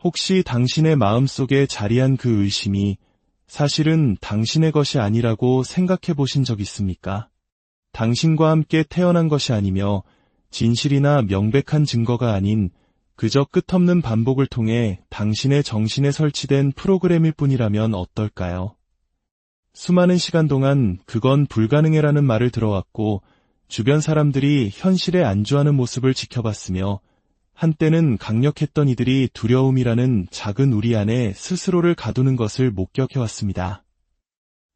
혹시 당신의 마음속에 자리한 그 의심이 사실은 당신의 것이 아니라고 생각해 보신 적 있습니까? 당신과 함께 태어난 것이 아니며 진실이나 명백한 증거가 아닌 그저 끝없는 반복을 통해 당신의 정신에 설치된 프로그램일 뿐이라면 어떨까요? 수많은 시간 동안 그건 불가능해라는 말을 들어왔고 주변 사람들이 현실에 안주하는 모습을 지켜봤으며 한때는 강력했던 이들이 두려움이라는 작은 우리 안에 스스로를 가두는 것을 목격해왔습니다.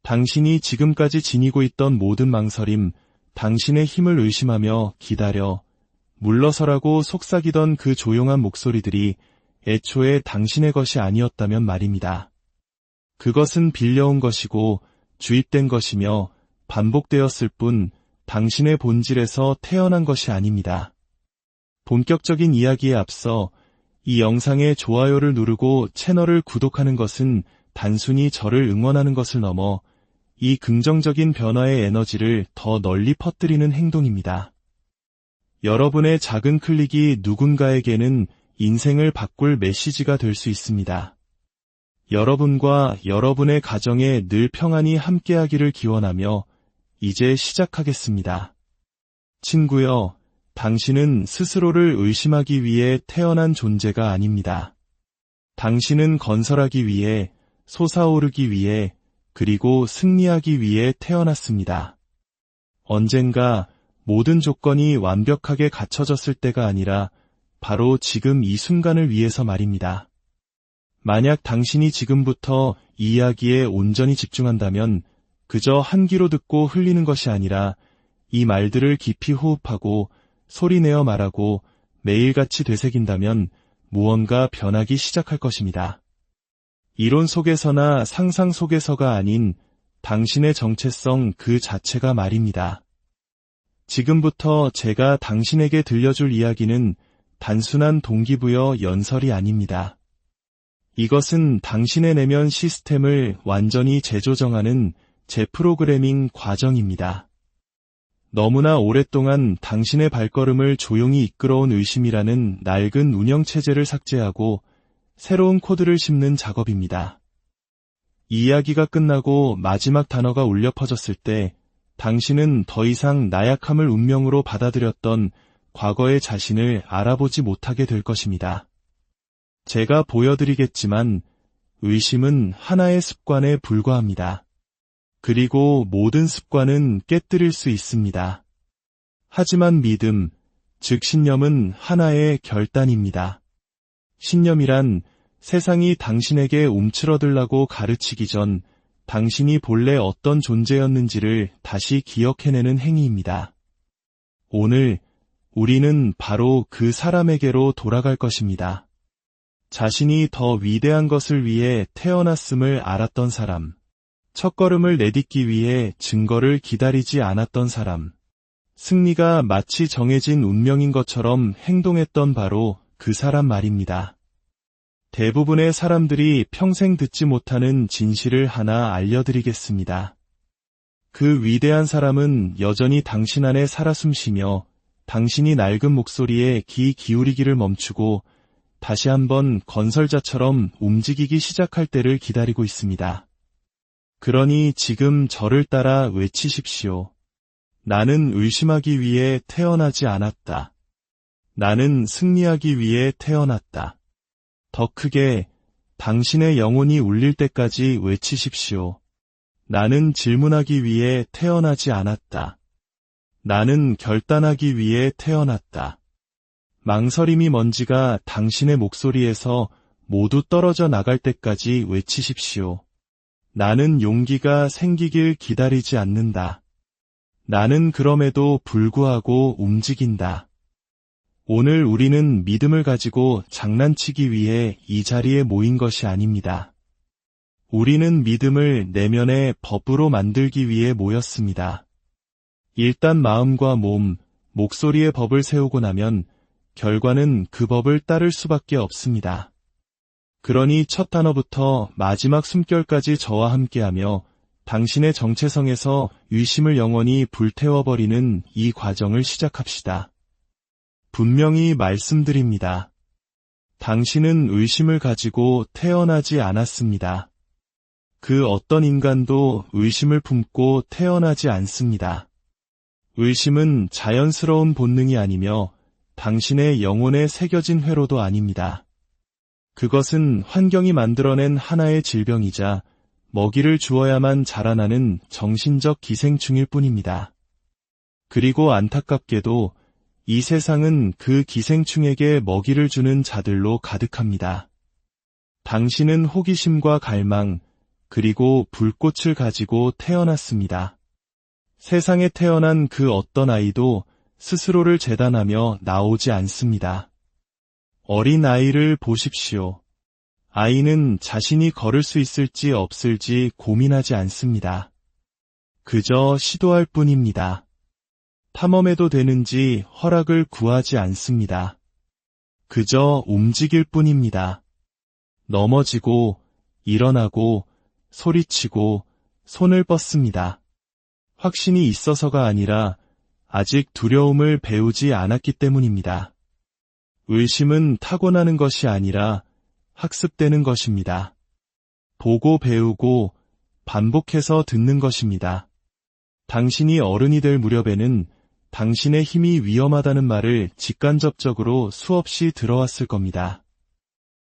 당신이 지금까지 지니고 있던 모든 망설임, 당신의 힘을 의심하며 기다려, 물러서라고 속삭이던 그 조용한 목소리들이 애초에 당신의 것이 아니었다면 말입니다. 그것은 빌려온 것이고 주입된 것이며 반복되었을 뿐 당신의 본질에서 태어난 것이 아닙니다. 본격적인 이야기에 앞서 이 영상에 좋아요를 누르고 채널을 구독하는 것은 단순히 저를 응원하는 것을 넘어 이 긍정적인 변화의 에너지를 더 널리 퍼뜨리는 행동입니다. 여러분의 작은 클릭이 누군가에게는 인생을 바꿀 메시지가 될 수 있습니다. 여러분과 여러분의 가정에 늘 평안이 함께하기를 기원하며 이제 시작하겠습니다. 친구여, 당신은 스스로를 의심하기 위해 태어난 존재가 아닙니다. 당신은 건설하기 위해, 솟아오르기 위해, 그리고 승리하기 위해 태어났습니다. 언젠가 모든 조건이 완벽하게 갖춰졌을 때가 아니라 바로 지금 이 순간을 위해서 말입니다. 만약 당신이 지금부터 이 이야기에 온전히 집중한다면 그저 한 귀로 듣고 흘리는 것이 아니라 이 말들을 깊이 호흡하고 소리내어 말하고 매일같이 되새긴다면 무언가 변하기 시작할 것입니다. 이론 속에서나 상상 속에서가 아닌 당신의 정체성 그 자체가 말입니다. 지금부터 제가 당신에게 들려줄 이야기는 단순한 동기부여 연설이 아닙니다. 이것은 당신의 내면 시스템을 완전히 재조정하는 재프로그래밍 과정입니다. 너무나 오랫동안 당신의 발걸음을 조용히 이끌어온 의심이라는 낡은 운영체제를 삭제하고 새로운 코드를 심는 작업입니다. 이 이야기가 끝나고 마지막 단어가 울려 퍼졌을 때 당신은 더 이상 나약함을 운명으로 받아들였던 과거의 자신을 알아보지 못하게 될 것입니다. 제가 보여드리겠지만 의심은 하나의 습관에 불과합니다. 그리고 모든 습관은 깨뜨릴 수 있습니다. 하지만 믿음, 즉 신념은 하나의 결단입니다. 신념이란 세상이 당신에게 움츠러들라고 가르치기 전 당신이 본래 어떤 존재였는지를 다시 기억해내는 행위입니다. 오늘 우리는 바로 그 사람에게로 돌아갈 것입니다. 자신이 더 위대한 것을 위해 태어났음을 알았던 사람, 첫걸음을 내딛기 위해 증거를 기다리지 않았던 사람, 승리가 마치 정해진 운명인 것처럼 행동했던 바로 그 사람 말입니다. 대부분의 사람들이 평생 듣지 못하는 진실을 하나 알려드리겠습니다. 그 위대한 사람은 여전히 당신 안에 살아 숨쉬며 당신이 낡은 목소리에 귀 기울이기를 멈추고 다시 한번 건설자처럼 움직이기 시작할 때를 기다리고 있습니다. 그러니 지금 저를 따라 외치십시오. 나는 의심하기 위해 태어나지 않았다. 나는 승리하기 위해 태어났다. 더 크게 당신의 영혼이 울릴 때까지 외치십시오. 나는 질문하기 위해 태어나지 않았다. 나는 결단하기 위해 태어났다. 망설임이 먼지가 당신의 목소리에서 모두 떨어져 나갈 때까지 외치십시오. 나는 용기가 생기길 기다리지 않는다. 나는 그럼에도 불구하고 움직인다. 오늘 우리는 믿음을 가지고 장난치기 위해 이 자리에 모인 것이 아닙니다. 우리는 믿음을 내면의 법으로 만들기 위해 모였습니다. 일단 마음과 몸, 목소리의 법을 세우고 나면 결과는 그 법을 따를 수밖에 없습니다. 그러니 첫 단어부터 마지막 숨결까지 저와 함께하며 당신의 정체성에서 의심을 영원히 불태워버리는 이 과정을 시작합시다. 분명히 말씀드립니다. 당신은 의심을 가지고 태어나지 않았습니다. 그 어떤 인간도 의심을 품고 태어나지 않습니다. 의심은 자연스러운 본능이 아니며 당신의 영혼에 새겨진 회로도 아닙니다. 그것은 환경이 만들어낸 하나의 질병이자 먹이를 주어야만 자라나는 정신적 기생충일 뿐입니다. 그리고 안타깝게도 이 세상은 그 기생충에게 먹이를 주는 자들로 가득합니다. 당신은 호기심과 갈망, 그리고 불꽃을 가지고 태어났습니다. 세상에 태어난 그 어떤 아이도 스스로를 재단하며 나오지 않습니다. 어린 아이를 보십시오. 아이는 자신이 걸을 수 있을지 없을지 고민하지 않습니다. 그저 시도할 뿐입니다. 탐험해도 되는지 허락을 구하지 않습니다. 그저 움직일 뿐입니다. 넘어지고, 일어나고, 소리치고, 손을 뻗습니다. 확신이 있어서가 아니라 아직 두려움을 배우지 않았기 때문입니다. 의심은 타고나는 것이 아니라 학습되는 것입니다. 보고 배우고 반복해서 듣는 것입니다. 당신이 어른이 될 무렵에는 당신의 힘이 위험하다는 말을 직간접적으로 수없이 들어왔을 겁니다.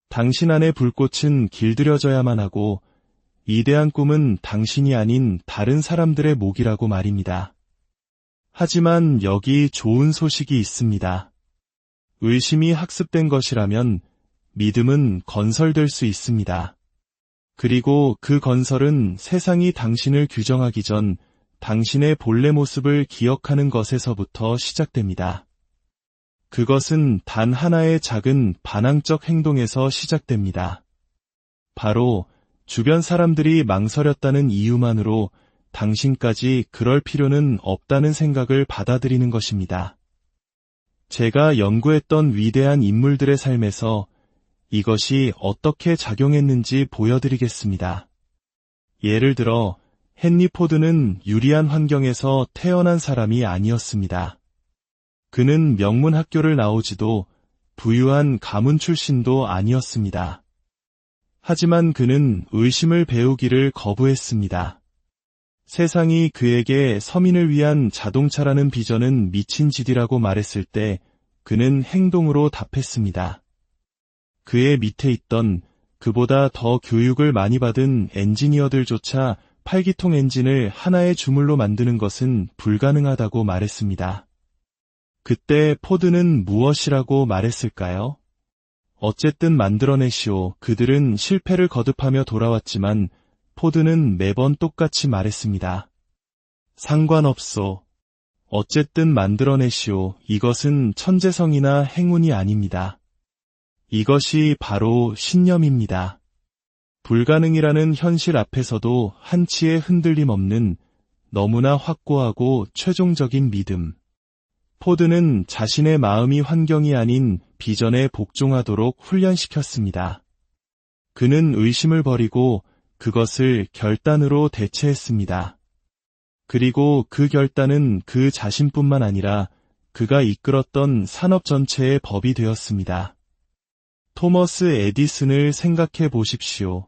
당신 안의 불꽃은 길들여져야만 하고 위대한 꿈은 당신이 아닌 다른 사람들의 몫이라고 말입니다. 하지만 여기 좋은 소식이 있습니다. 의심이 학습된 것이라면 믿음은 건설될 수 있습니다. 그리고 그 건설은 세상이 당신을 규정하기 전 당신의 본래 모습을 기억하는 것에서부터 시작됩니다. 그것은 단 하나의 작은 반항적 행동에서 시작됩니다. 바로 주변 사람들이 망설였다는 이유만으로 당신까지 그럴 필요는 없다는 생각을 받아들이는 것입니다. 제가 연구했던 위대한 인물들의 삶에서 이것이 어떻게 작용했는지 보여드리겠습니다. 예를 들어 헨리 포드는 유리한 환경에서 태어난 사람이 아니었습니다. 그는 명문 학교를 나오지도 부유한 가문 출신도 아니었습니다. 하지만 그는 의심을 배우기를 거부했습니다. 세상이 그에게 서민을 위한 자동차라는 비전은 미친 짓이라고 말했을 때 그는 행동으로 답했습니다. 그의 밑에 있던 그보다 더 교육을 많이 받은 엔지니어들조차 8기통 엔진을 하나의 주물로 만드는 것은 불가능하다고 말했습니다. 그때 포드는 무엇이라고 말했을까요? 어쨌든 만들어내시오. 그들은 실패를 거듭하며 돌아왔지만 포드는 매번 똑같이 말했습니다. 상관없소. 어쨌든 만들어내시오. 이것은 천재성이나 행운이 아닙니다. 이것이 바로 신념입니다. 불가능이라는 현실 앞에서도 한치의 흔들림 없는 너무나 확고하고 최종적인 믿음. 포드는 자신의 마음이 환경이 아닌 비전에 복종하도록 훈련시켰습니다. 그는 의심을 버리고 그것을 결단으로 대체했습니다. 그리고 그 결단은 그 자신뿐만 아니라 그가 이끌었던 산업 전체의 법이 되었습니다. 토머스 에디슨을 생각해 보십시오.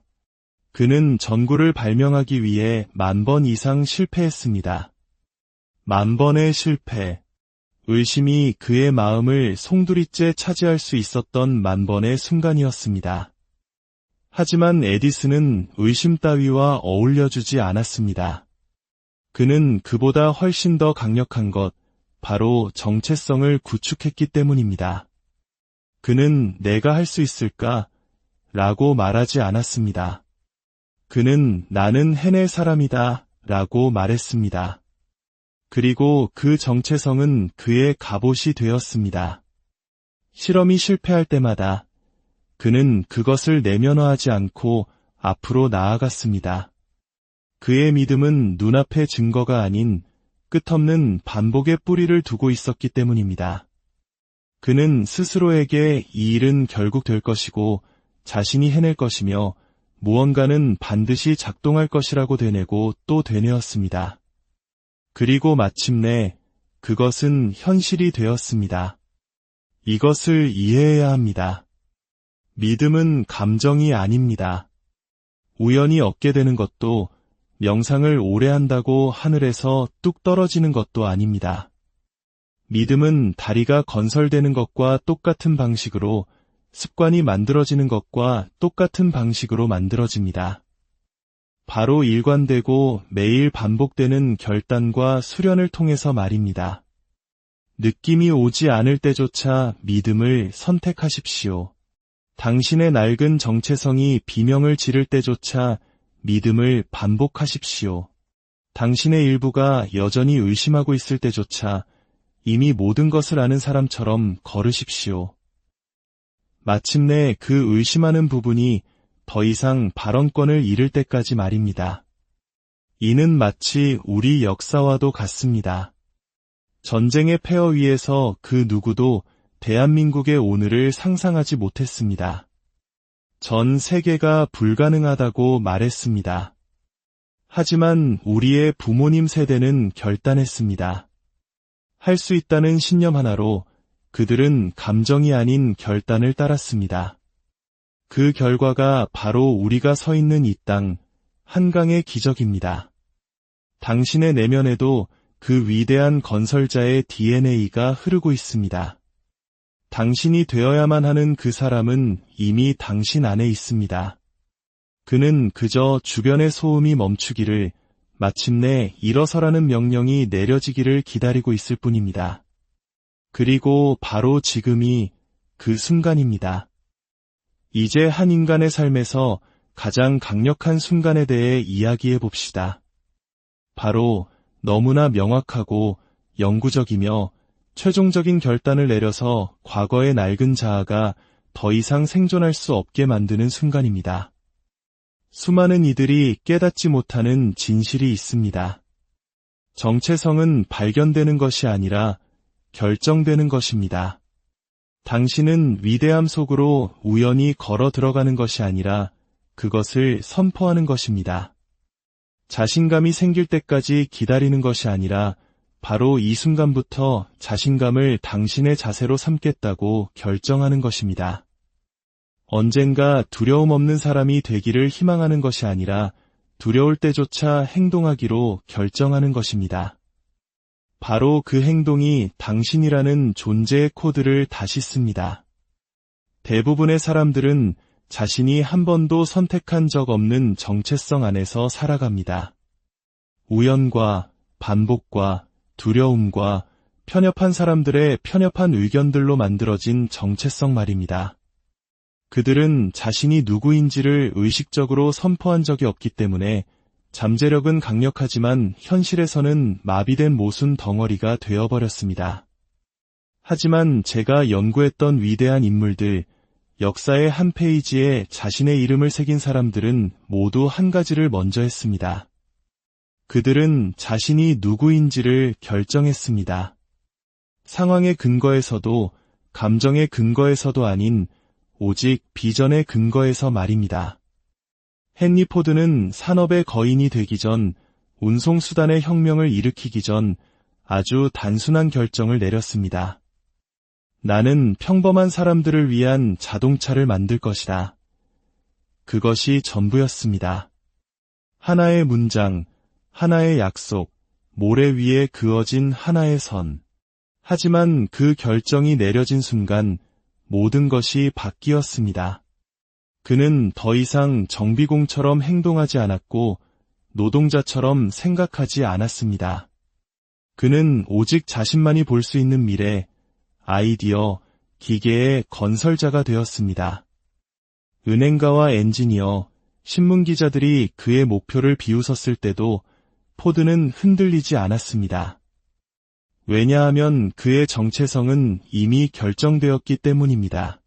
그는 전구를 발명하기 위해 10,000번 이상 실패했습니다. 10,000번의 실패. 의심이 그의 마음을 송두리째 차지할 수 있었던 10,000번의 순간이었습니다. 하지만 에디슨은 의심 따위와 어울려주지 않았습니다. 그는 그보다 훨씬 더 강력한 것, 바로 정체성을 구축했기 때문입니다. 그는 내가 할 수 있을까? 라고 말하지 않았습니다. 그는 나는 해낼 사람이다 라고 말했습니다. 그리고 그 정체성은 그의 갑옷이 되었습니다. 실험이 실패할 때마다 그는 그것을 내면화하지 않고 앞으로 나아갔습니다. 그의 믿음은 눈앞의 증거가 아닌 끝없는 반복의 뿌리를 두고 있었기 때문입니다. 그는 스스로에게 이 일은 결국 될 것이고 자신이 해낼 것이며 무언가는 반드시 작동할 것이라고 되뇌고 또 되뇌었습니다. 그리고 마침내 그것은 현실이 되었습니다. 이것을 이해해야 합니다. 믿음은 감정이 아닙니다. 우연히 얻게 되는 것도, 명상을 오래 한다고 하늘에서 뚝 떨어지는 것도 아닙니다. 믿음은 다리가 건설되는 것과 똑같은 방식으로, 습관이 만들어지는 것과 똑같은 방식으로 만들어집니다. 바로 일관되고 매일 반복되는 결단과 수련을 통해서 말입니다. 느낌이 오지 않을 때조차 믿음을 선택하십시오. 당신의 낡은 정체성이 비명을 지를 때조차 믿음을 반복하십시오. 당신의 일부가 여전히 의심하고 있을 때조차 이미 모든 것을 아는 사람처럼 걸으십시오. 마침내 그 의심하는 부분이 더 이상 발언권을 잃을 때까지 말입니다. 이는 마치 우리 역사와도 같습니다. 전쟁의 폐허 위에서 그 누구도 대한민국의 오늘을 상상하지 못했습니다. 전 세계가 불가능하다고 말했습니다. 하지만 우리의 부모님 세대는 결단했습니다. 할 수 있다는 신념 하나로 그들은 감정이 아닌 결단을 따랐습니다. 그 결과가 바로 우리가 서 있는 이 땅, 한강의 기적입니다. 당신의 내면에도 그 위대한 건설자의 DNA가 흐르고 있습니다. 당신이 되어야만 하는 그 사람은 이미 당신 안에 있습니다. 그는 그저 주변의 소음이 멈추기를, 마침내 일어서라는 명령이 내려지기를 기다리고 있을 뿐입니다. 그리고 바로 지금이 그 순간입니다. 이제 한 인간의 삶에서 가장 강력한 순간에 대해 이야기해 봅시다. 바로 너무나 명확하고 영구적이며 최종적인 결단을 내려서 과거의 낡은 자아가 더 이상 생존할 수 없게 만드는 순간입니다. 수많은 이들이 깨닫지 못하는 진실이 있습니다. 정체성은 발견되는 것이 아니라 결정되는 것입니다. 당신은 위대함 속으로 우연히 걸어 들어가는 것이 아니라 그것을 선포하는 것입니다. 자신감이 생길 때까지 기다리는 것이 아니라 바로 이 순간부터 자신감을 당신의 자세로 삼겠다고 결정하는 것입니다. 언젠가 두려움 없는 사람이 되기를 희망하는 것이 아니라 두려울 때조차 행동하기로 결정하는 것입니다. 바로 그 행동이 당신이라는 존재의 코드를 다시 씁니다. 대부분의 사람들은 자신이 한 번도 선택한 적 없는 정체성 안에서 살아갑니다. 우연과 반복과 두려움과 편협한 사람들의 편협한 의견들로 만들어진 정체성 말입니다. 그들은 자신이 누구인지를 의식적으로 선포한 적이 없기 때문에 잠재력은 강력하지만 현실에서는 마비된 모순 덩어리가 되어버렸습니다. 하지만 제가 연구했던 위대한 인물들, 역사의 한 페이지에 자신의 이름을 새긴 사람들은 모두 한 가지를 먼저 했습니다. 그들은 자신이 누구인지를 결정했습니다. 상황의 근거에서도 감정의 근거에서도 아닌 오직 비전의 근거에서 말입니다. 헨리 포드는 산업의 거인이 되기 전, 운송수단의 혁명을 일으키기 전 아주 단순한 결정을 내렸습니다. 나는 평범한 사람들을 위한 자동차를 만들 것이다. 그것이 전부였습니다. 하나의 문장, 하나의 약속, 모래 위에 그어진 하나의 선. 하지만 그 결정이 내려진 순간 모든 것이 바뀌었습니다. 그는 더 이상 정비공처럼 행동하지 않았고 노동자처럼 생각하지 않았습니다. 그는 오직 자신만이 볼 수 있는 미래, 아이디어, 기계의 건설자가 되었습니다. 은행가와 엔지니어, 신문기자들이 그의 목표를 비웃었을 때도 포드는 흔들리지 않았습니다. 왜냐하면 그의 정체성은 이미 결정되었기 때문입니다.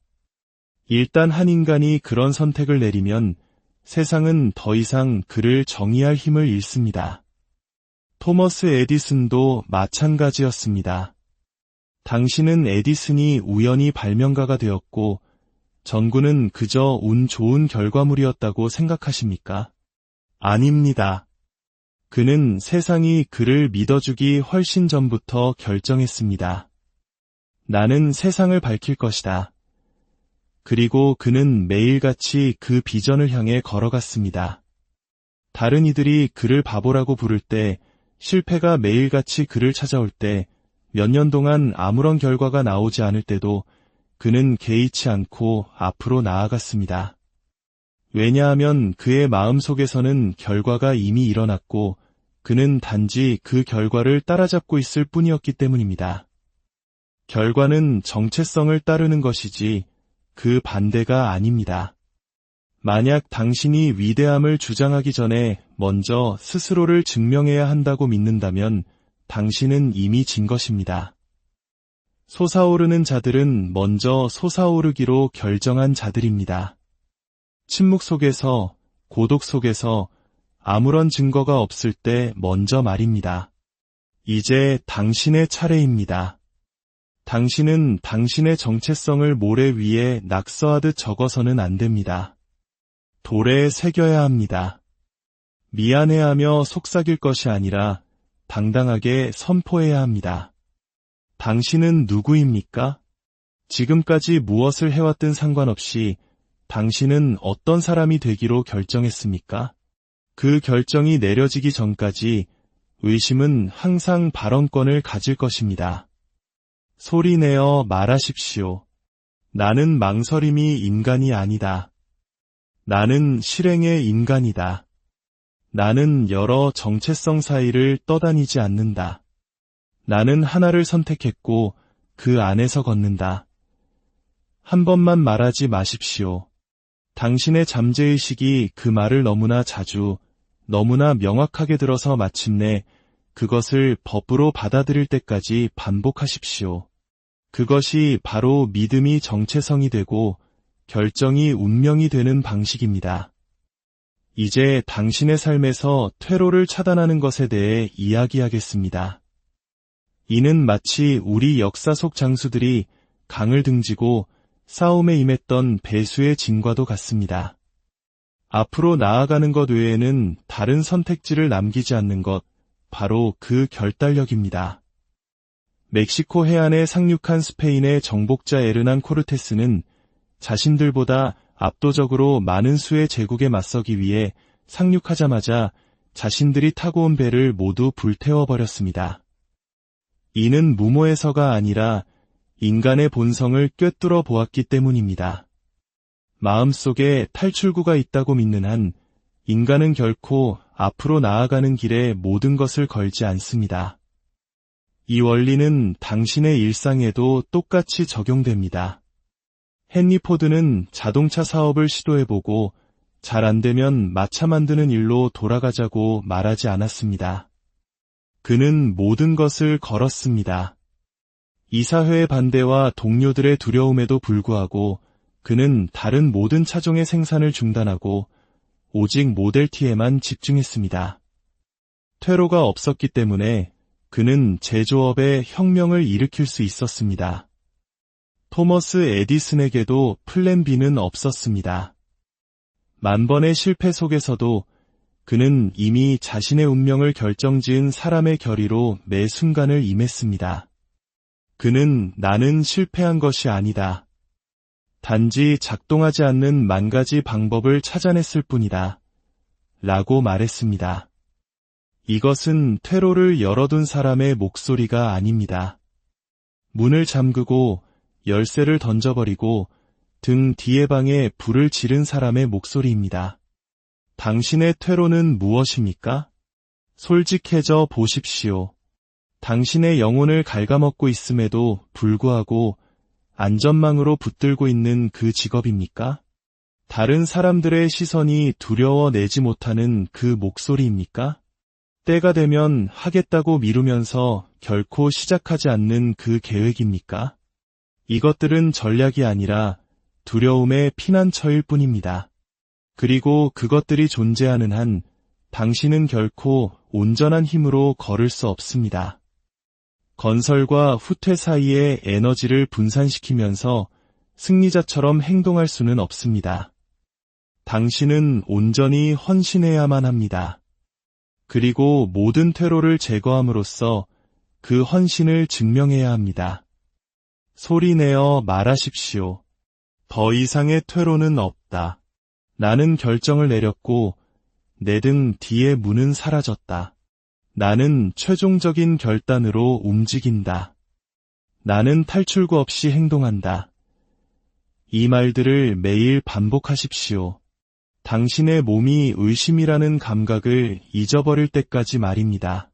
일단 한 인간이 그런 선택을 내리면 세상은 더 이상 그를 정의할 힘을 잃습니다. 토머스 에디슨도 마찬가지였습니다. 당신은 에디슨이 우연히 발명가가 되었고 전구는 그저 운 좋은 결과물이었다고 생각하십니까? 아닙니다. 그는 세상이 그를 믿어주기 훨씬 전부터 결정했습니다. 나는 세상을 밝힐 것이다. 그리고 그는 매일같이 그 비전을 향해 걸어갔습니다. 다른 이들이 그를 바보라고 부를 때, 실패가 매일같이 그를 찾아올 때, 몇 년 동안 아무런 결과가 나오지 않을 때도 그는 개의치 않고 앞으로 나아갔습니다. 왜냐하면 그의 마음속에서는 결과가 이미 일어났고 그는 단지 그 결과를 따라잡고 있을 뿐이었기 때문입니다. 결과는 정체성을 따르는 것이지 그 반대가 아닙니다. 만약 당신이 위대함을 주장하기 전에 먼저 스스로를 증명해야 한다고 믿는다면 당신은 이미 진 것입니다. 솟아오르는 자들은 먼저 솟아오르기로 결정한 자들입니다. 침묵 속에서, 고독 속에서 아무런 증거가 없을 때 먼저 말입니다. 이제 당신의 차례입니다. 당신은 당신의 정체성을 모래 위에 낙서하듯 적어서는 안 됩니다. 돌에 새겨야 합니다. 미안해하며 속삭일 것이 아니라 당당하게 선포해야 합니다. 당신은 누구입니까? 지금까지 무엇을 해왔든 상관없이 당신은 어떤 사람이 되기로 결정했습니까? 그 결정이 내려지기 전까지 의심은 항상 발언권을 가질 것입니다. 소리내어 말하십시오. 나는 망설임이 인간이 아니다. 나는 실행의 인간이다. 나는 여러 정체성 사이를 떠다니지 않는다. 나는 하나를 선택했고 그 안에서 걷는다. 한 번만 말하지 마십시오. 당신의 잠재의식이 그 말을 너무나 자주, 너무나 명확하게 들어서 마침내 그것을 법으로 받아들일 때까지 반복하십시오. 그것이 바로 믿음이 정체성이 되고 결정이 운명이 되는 방식입니다. 이제 당신의 삶에서 퇴로를 차단하는 것에 대해 이야기하겠습니다. 이는 마치 우리 역사 속 장수들이 강을 등지고 싸움에 임했던 배수의 진과도 같습니다. 앞으로 나아가는 것 외에는 다른 선택지를 남기지 않는 것, 바로 그 결단력입니다. 멕시코 해안에 상륙한 스페인의 정복자 에르난 코르테스는 자신들보다 압도적으로 많은 수의 제국에 맞서기 위해 상륙하자마자 자신들이 타고 온 배를 모두 불태워버렸습니다. 이는 무모해서가 아니라 인간의 본성을 꿰뚫어 보았기 때문입니다. 마음속에 탈출구가 있다고 믿는 한 인간은 결코 앞으로 나아가는 길에 모든 것을 걸지 않습니다. 이 원리는 당신의 일상에도 똑같이 적용됩니다. 헨리 포드는 자동차 사업을 시도해보고 잘 안되면 마차 만드는 일로 돌아가자고 말하지 않았습니다. 그는 모든 것을 걸었습니다. 이사회의 반대와 동료들의 두려움에도 불구하고 그는 다른 모든 차종의 생산을 중단하고 오직 모델 T에만 집중했습니다. 퇴로가 없었기 때문에 그는 제조업에 혁명을 일으킬 수 있었습니다. 토머스 에디슨에게도 플랜 B는 없었습니다. 만번의 실패 속에서도 그는 이미 자신의 운명을 결정지은 사람의 결의로 매 순간을 임했습니다. 그는 나는 실패한 것이 아니다. 단지 작동하지 않는 만 가지 방법을 찾아냈을 뿐이다. 라고 말했습니다. 이것은 퇴로를 열어둔 사람의 목소리가 아닙니다. 문을 잠그고 열쇠를 던져버리고 등 뒤의 방에 불을 지른 사람의 목소리입니다. 당신의 퇴로는 무엇입니까? 솔직해져 보십시오. 당신의 영혼을 갉아먹고 있음에도 불구하고 안전망으로 붙들고 있는 그 직업입니까? 다른 사람들의 시선이 두려워 내지 못하는 그 목소리입니까? 때가 되면 하겠다고 미루면서 결코 시작하지 않는 그 계획입니까? 이것들은 전략이 아니라 두려움의 피난처일 뿐입니다. 그리고 그것들이 존재하는 한 당신은 결코 온전한 힘으로 걸을 수 없습니다. 건설과 후퇴 사이에 에너지를 분산시키면서 승리자처럼 행동할 수는 없습니다. 당신은 온전히 헌신해야만 합니다. 그리고 모든 퇴로를 제거함으로써 그 헌신을 증명해야 합니다. 소리내어 말하십시오. 더 이상의 퇴로는 없다. 나는 결정을 내렸고 내 등 뒤의 문은 사라졌다. 나는 최종적인 결단으로 움직인다. 나는 탈출구 없이 행동한다. 이 말들을 매일 반복하십시오. 당신의 몸이 의심이라는 감각을 잊어버릴 때까지 말입니다.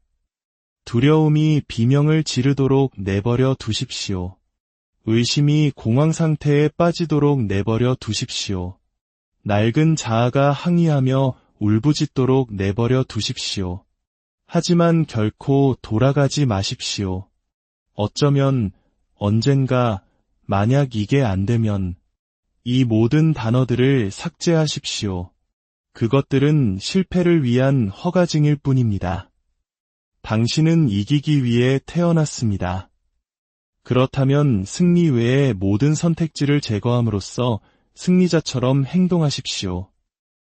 두려움이 비명을 지르도록 내버려 두십시오. 의심이 공황 상태에 빠지도록 내버려 두십시오. 낡은 자아가 항의하며 울부짖도록 내버려 두십시오. 하지만 결코 돌아가지 마십시오. 어쩌면, 언젠가, 만약 이게 안 되면, 이 모든 단어들을 삭제하십시오. 그것들은 실패를 위한 허가증일 뿐입니다. 당신은 이기기 위해 태어났습니다. 그렇다면 승리 외의 모든 선택지를 제거함으로써 승리자처럼 행동하십시오.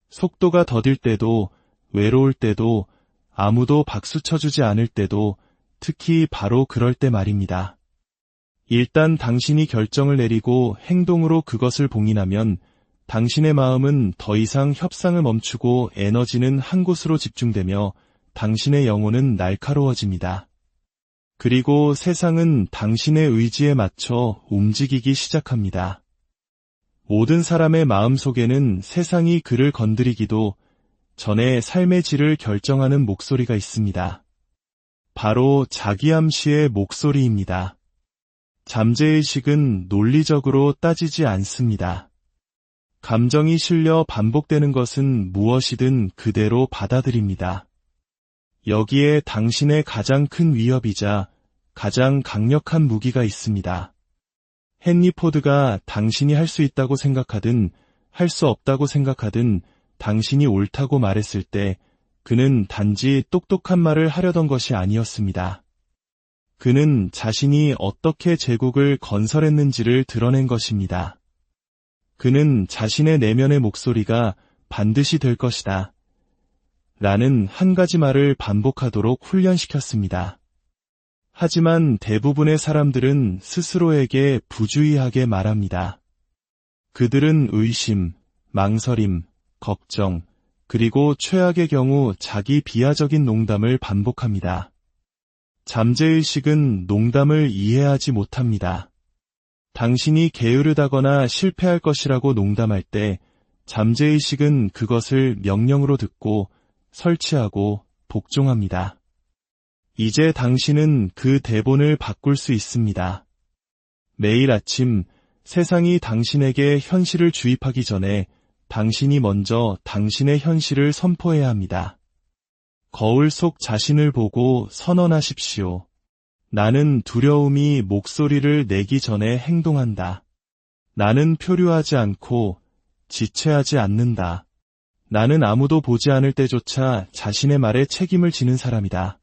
속도가 더딜 때도, 외로울 때도, 아무도 박수 쳐주지 않을 때도, 특히 바로 그럴 때 말입니다. 일단 당신이 결정을 내리고 행동으로 그것을 봉인하면 당신의 마음은 더 이상 협상을 멈추고 에너지는 한 곳으로 집중되며 당신의 영혼은 날카로워집니다. 그리고 세상은 당신의 의지에 맞춰 움직이기 시작합니다. 모든 사람의 마음속에는 세상이 그를 건드리기도 전에 삶의 질을 결정하는 목소리가 있습니다. 바로 자기암시의 목소리입니다. 잠재의식은 논리적으로 따지지 않습니다. 감정이 실려 반복되는 것은 무엇이든 그대로 받아들입니다. 여기에 당신의 가장 큰 위협이자 가장 강력한 무기가 있습니다. 헨리 포드가 당신이 할 수 있다고 생각하든 할 수 없다고 생각하든 당신이 옳다고 말했을 때 그는 단지 똑똑한 말을 하려던 것이 아니었습니다. 그는 자신이 어떻게 제국을 건설했는지를 드러낸 것입니다. 그는 자신의 내면의 목소리가 반드시 될 것이다. 라는 한 가지 말을 반복하도록 훈련시켰습니다. 하지만 대부분의 사람들은 스스로에게 부주의하게 말합니다. 그들은 의심, 망설임, 걱정, 그리고 최악의 경우 자기 비하적인 농담을 반복합니다. 잠재의식은 농담을 이해하지 못합니다. 당신이 게으르다거나 실패할 것이라고 농담할 때 잠재의식은 그것을 명령으로 듣고 설치하고 복종합니다. 이제 당신은 그 대본을 바꿀 수 있습니다. 매일 아침 세상이 당신에게 현실을 주입하기 전에 당신이 먼저 당신의 현실을 선포해야 합니다. 거울 속 자신을 보고 선언하십시오. 나는 두려움이 목소리를 내기 전에 행동한다. 나는 표류하지 않고 지체하지 않는다. 나는 아무도 보지 않을 때조차 자신의 말에 책임을 지는 사람이다.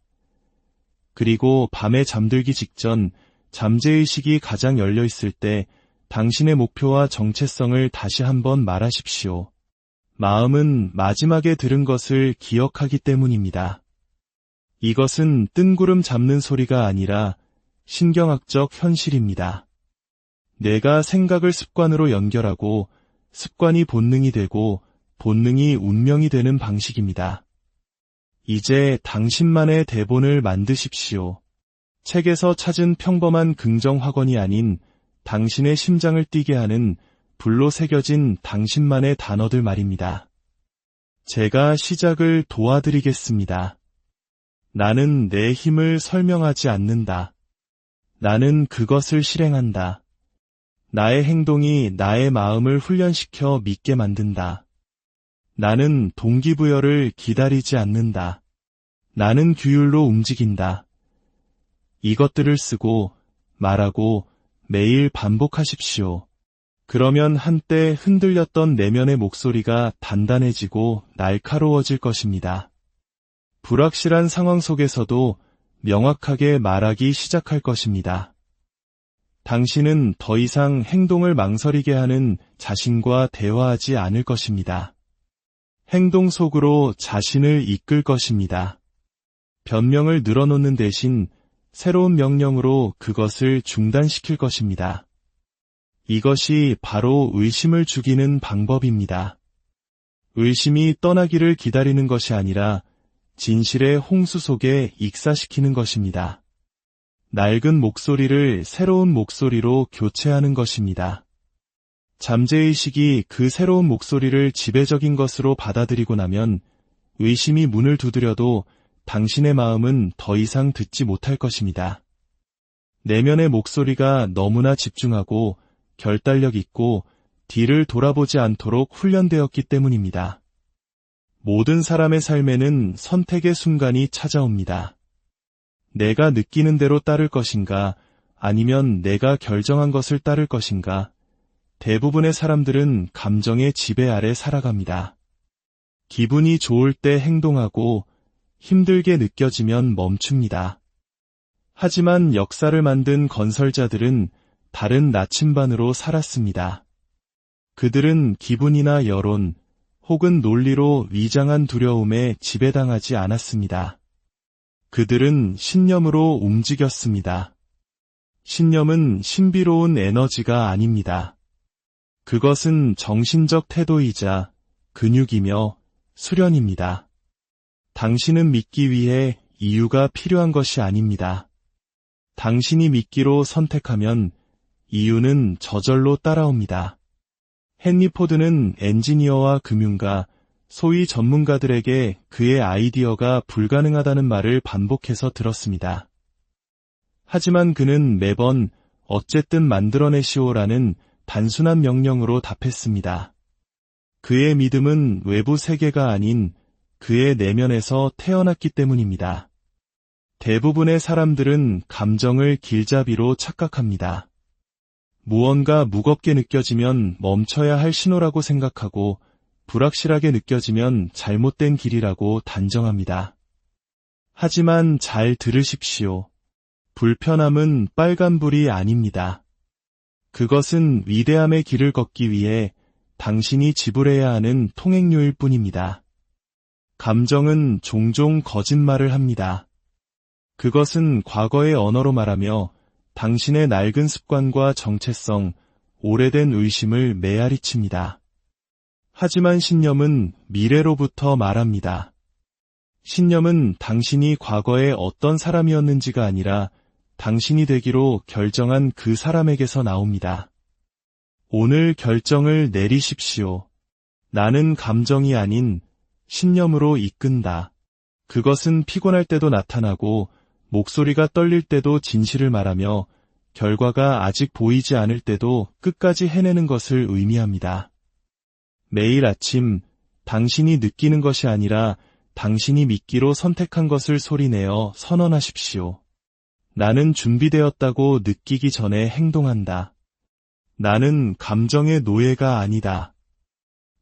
그리고 밤에 잠들기 직전 잠재의식이 가장 열려 있을 때 당신의 목표와 정체성을 다시 한번 말하십시오. 마음은 마지막에 들은 것을 기억하기 때문입니다. 이것은 뜬구름 잡는 소리가 아니라 신경학적 현실입니다. 뇌가 생각을 습관으로 연결하고 습관이 본능이 되고 본능이 운명이 되는 방식입니다. 이제 당신만의 대본을 만드십시오. 책에서 찾은 평범한 긍정 확언이 아닌 당신의 심장을 뛰게 하는 불로 새겨진 당신만의 단어들 말입니다. 제가 시작을 도와드리겠습니다. 나는 내 힘을 설명하지 않는다. 나는 그것을 실행한다. 나의 행동이 나의 마음을 훈련시켜 믿게 만든다. 나는 동기부여를 기다리지 않는다. 나는 규율로 움직인다. 이것들을 쓰고 말하고 매일 반복하십시오. 그러면 한때 흔들렸던 내면의 목소리가 단단해지고 날카로워질 것입니다. 불확실한 상황 속에서도 명확하게 말하기 시작할 것입니다. 당신은 더 이상 행동을 망설이게 하는 자신과 대화하지 않을 것입니다. 행동 속으로 자신을 이끌 것입니다. 변명을 늘어놓는 대신 새로운 명령으로 그것을 중단시킬 것입니다. 이것이 바로 의심을 죽이는 방법입니다. 의심이 떠나기를 기다리는 것이 아니라 진실의 홍수 속에 익사시키는 것입니다. 낡은 목소리를 새로운 목소리로 교체하는 것입니다. 잠재의식이 그 새로운 목소리를 지배적인 것으로 받아들이고 나면 의심이 문을 두드려도 당신의 마음은 더 이상 듣지 못할 것입니다. 내면의 목소리가 너무나 집중하고 결단력 있고 뒤를 돌아보지 않도록 훈련되었기 때문입니다. 모든 사람의 삶에는 선택의 순간이 찾아옵니다. 내가 느끼는 대로 따를 것인가, 아니면 내가 결정한 것을 따를 것인가. 대부분의 사람들은 감정의 지배 아래 살아갑니다. 기분이 좋을 때 행동하고 힘들게 느껴지면 멈춥니다. 하지만 역사를 만든 건설자들은 다른 나침반으로 살았습니다. 그들은 기분이나 여론 혹은 논리로 위장한 두려움에 지배당하지 않았습니다. 그들은 신념으로 움직였습니다. 신념은 신비로운 에너지가 아닙니다. 그것은 정신적 태도이자 근육이며 수련입니다. 당신은 믿기 위해 이유가 필요한 것이 아닙니다. 당신이 믿기로 선택하면 이유는 저절로 따라옵니다. 헨리 포드는 엔지니어와 금융가, 소위 전문가들에게 그의 아이디어가 불가능하다는 말을 반복해서 들었습니다. 하지만 그는 매번 어쨌든 만들어내시오라는 단순한 명령으로 답했습니다. 그의 믿음은 외부 세계가 아닌 그의 내면에서 태어났기 때문입니다. 대부분의 사람들은 감정을 길잡이로 착각합니다. 무언가 무겁게 느껴지면 멈춰야 할 신호라고 생각하고 불확실하게 느껴지면 잘못된 길이라고 단정합니다. 하지만 잘 들으십시오. 불편함은 빨간불이 아닙니다. 그것은 위대함의 길을 걷기 위해 당신이 지불해야 하는 통행료일 뿐입니다. 감정은 종종 거짓말을 합니다. 그것은 과거의 언어로 말하며 당신의 낡은 습관과 정체성, 오래된 의심을 메아리칩니다. 하지만 신념은 미래로부터 말합니다. 신념은 당신이 과거에 어떤 사람이었는지가 아니라 당신이 되기로 결정한 그 사람에게서 나옵니다. 오늘 결정을 내리십시오. 나는 감정이 아닌 신념으로 이끈다. 그것은 피곤할 때도 나타나고 목소리가 떨릴 때도 진실을 말하며 결과가 아직 보이지 않을 때도 끝까지 해내는 것을 의미합니다. 매일 아침 당신이 느끼는 것이 아니라 당신이 믿기로 선택한 것을 소리내어 선언하십시오. 나는 준비되었다고 느끼기 전에 행동한다. 나는 감정의 노예가 아니다.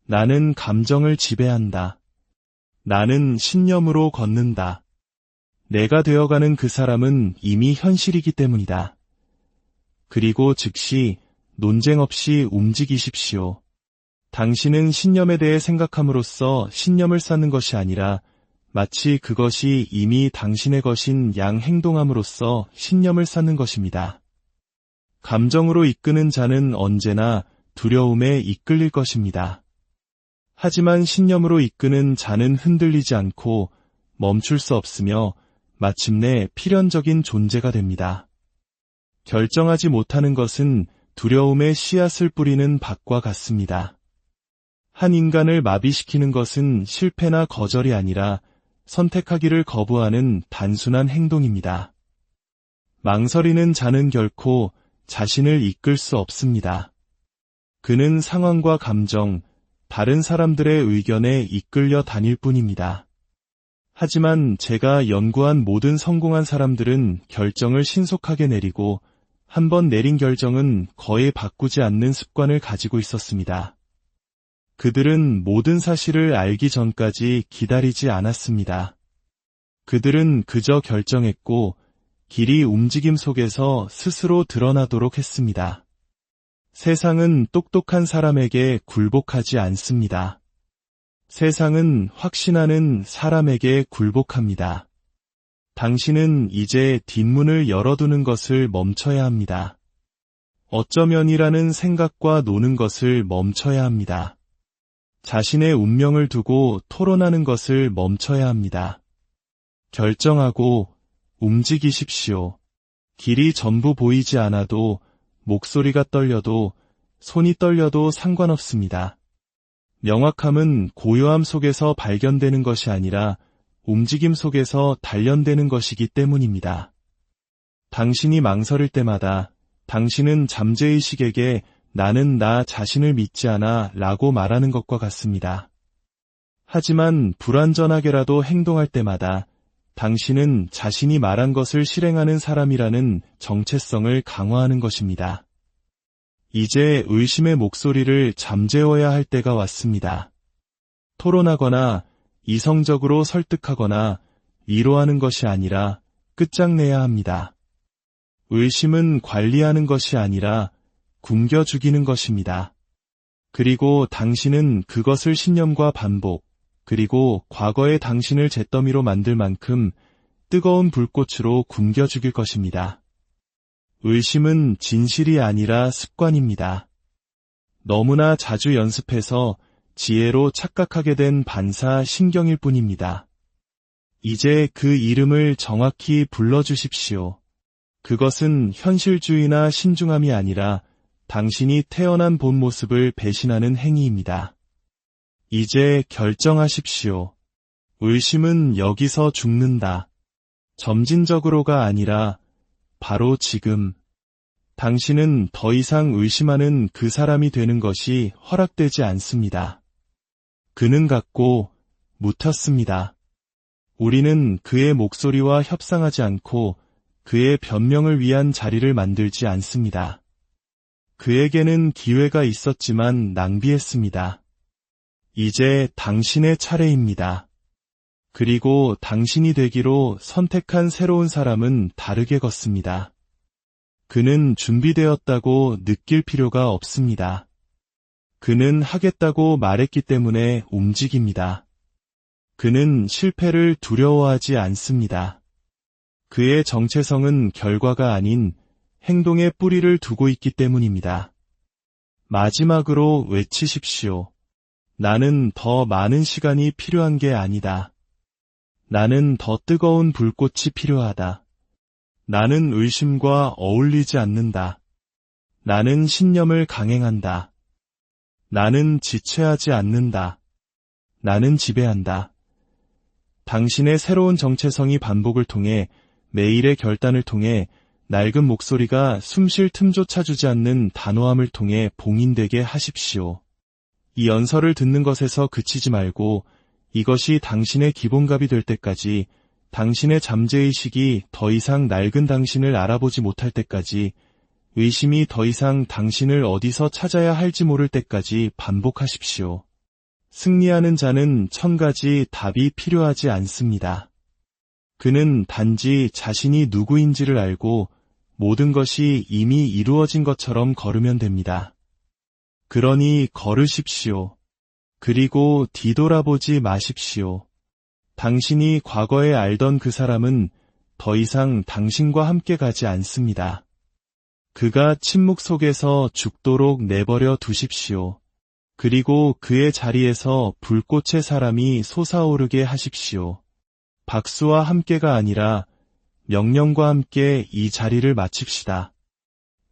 나는 감정을 지배한다. 나는 신념으로 걷는다. 내가 되어가는 그 사람은 이미 현실이기 때문이다. 그리고 즉시 논쟁 없이 움직이십시오. 당신은 신념에 대해 생각함으로써 신념을 쌓는 것이 아니라 마치 그것이 이미 당신의 것인 양 행동함으로써 신념을 쌓는 것입니다. 감정으로 이끄는 자는 언제나 두려움에 이끌릴 것입니다. 하지만 신념으로 이끄는 자는 흔들리지 않고 멈출 수 없으며 마침내 필연적인 존재가 됩니다. 결정하지 못하는 것은 두려움의 씨앗을 뿌리는 밭과 같습니다. 한 인간을 마비시키는 것은 실패나 거절이 아니라 선택하기를 거부하는 단순한 행동입니다. 망설이는 자는 결코 자신을 이끌 수 없습니다. 그는 상황과 감정, 다른 사람들의 의견에 이끌려 다닐 뿐입니다. 하지만 제가 연구한 모든 성공한 사람들은 결정을 신속하게 내리고 한 번 내린 결정은 거의 바꾸지 않는 습관을 가지고 있었습니다. 그들은 모든 사실을 알기 전까지 기다리지 않았습니다. 그들은 그저 결정했고 길이 움직임 속에서 스스로 드러나도록 했습니다. 세상은 똑똑한 사람에게 굴복하지 않습니다. 세상은 확신하는 사람에게 굴복합니다. 당신은 이제 뒷문을 열어두는 것을 멈춰야 합니다. 어쩌면이라는 생각과 노는 것을 멈춰야 합니다. 자신의 운명을 두고 토론하는 것을 멈춰야 합니다. 결정하고 움직이십시오. 길이 전부 보이지 않아도, 목소리가 떨려도, 손이 떨려도 상관없습니다. 명확함은 고요함 속에서 발견되는 것이 아니라 움직임 속에서 단련되는 것이기 때문입니다. 당신이 망설일 때마다 당신은 잠재의식에게 나는 나 자신을 믿지 않아 라고 말하는 것과 같습니다. 하지만 불완전하게라도 행동할 때마다 당신은 자신이 말한 것을 실행하는 사람이라는 정체성을 강화하는 것입니다. 이제 의심의 목소리를 잠재워야 할 때가 왔습니다. 토론하거나 이성적으로 설득하거나 위로하는 것이 아니라 끝장내야 합니다. 의심은 관리하는 것이 아니라 굶겨 죽이는 것입니다. 그리고 당신은 그것을 신념과 반복, 그리고 과거의 당신을 잿더미로 만들 만큼 뜨거운 불꽃으로 굶겨 죽일 것입니다. 의심은 진실이 아니라 습관입니다. 너무나 자주 연습해서 지혜로 착각하게 된 반사 신경일 뿐입니다. 이제 그 이름을 정확히 불러주십시오. 그것은 현실주의나 신중함이 아니라 당신이 태어난 본 모습을 배신하는 행위입니다. 이제 결정하십시오. 의심은 여기서 죽는다. 점진적으로가 아니라 바로 지금. 당신은 더 이상 의심하는 그 사람이 되는 것이 허락되지 않습니다. 그는 갔고 묻혔습니다. 우리는 그의 목소리와 협상하지 않고 그의 변명을 위한 자리를 만들지 않습니다. 그에게는 기회가 있었지만 낭비했습니다. 이제 당신의 차례입니다. 그리고 당신이 되기로 선택한 새로운 사람은 다르게 걷습니다. 그는 준비되었다고 느낄 필요가 없습니다. 그는 하겠다고 말했기 때문에 움직입니다. 그는 실패를 두려워하지 않습니다. 그의 정체성은 결과가 아닌 행동에 뿌리를 두고 있기 때문입니다. 마지막으로 외치십시오. 나는 더 많은 시간이 필요한 게 아니다. 나는 더 뜨거운 불꽃이 필요하다. 나는 의심과 어울리지 않는다. 나는 신념을 강행한다. 나는 지체하지 않는다. 나는 지배한다. 당신의 새로운 정체성이 반복을 통해 매일의 결단을 통해 낡은 목소리가 숨쉴 틈조차 주지 않는 단호함을 통해 봉인되게 하십시오. 이 연설을 듣는 것에서 그치지 말고 이것이 당신의 기본값이 될 때까지, 당신의 잠재의식이 더 이상 낡은 당신을 알아보지 못할 때까지, 의심이 더 이상 당신을 어디서 찾아야 할지 모를 때까지 반복하십시오. 승리하는 자는 1000가지 답이 필요하지 않습니다. 그는 단지 자신이 누구인지를 알고 모든 것이 이미 이루어진 것처럼 걸으면 됩니다. 그러니 걸으십시오. 그리고 뒤돌아보지 마십시오. 당신이 과거에 알던 그 사람은 더 이상 당신과 함께 가지 않습니다. 그가 침묵 속에서 죽도록 내버려 두십시오. 그리고 그의 자리에서 불꽃의 사람이 솟아오르게 하십시오. 박수와 함께가 아니라 명령과 함께 이 자리를 마칩시다.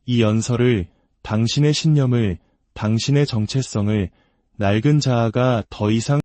이 연설을, 당신의 신념을, 당신의 정체성을 낡은 자아가 더 이상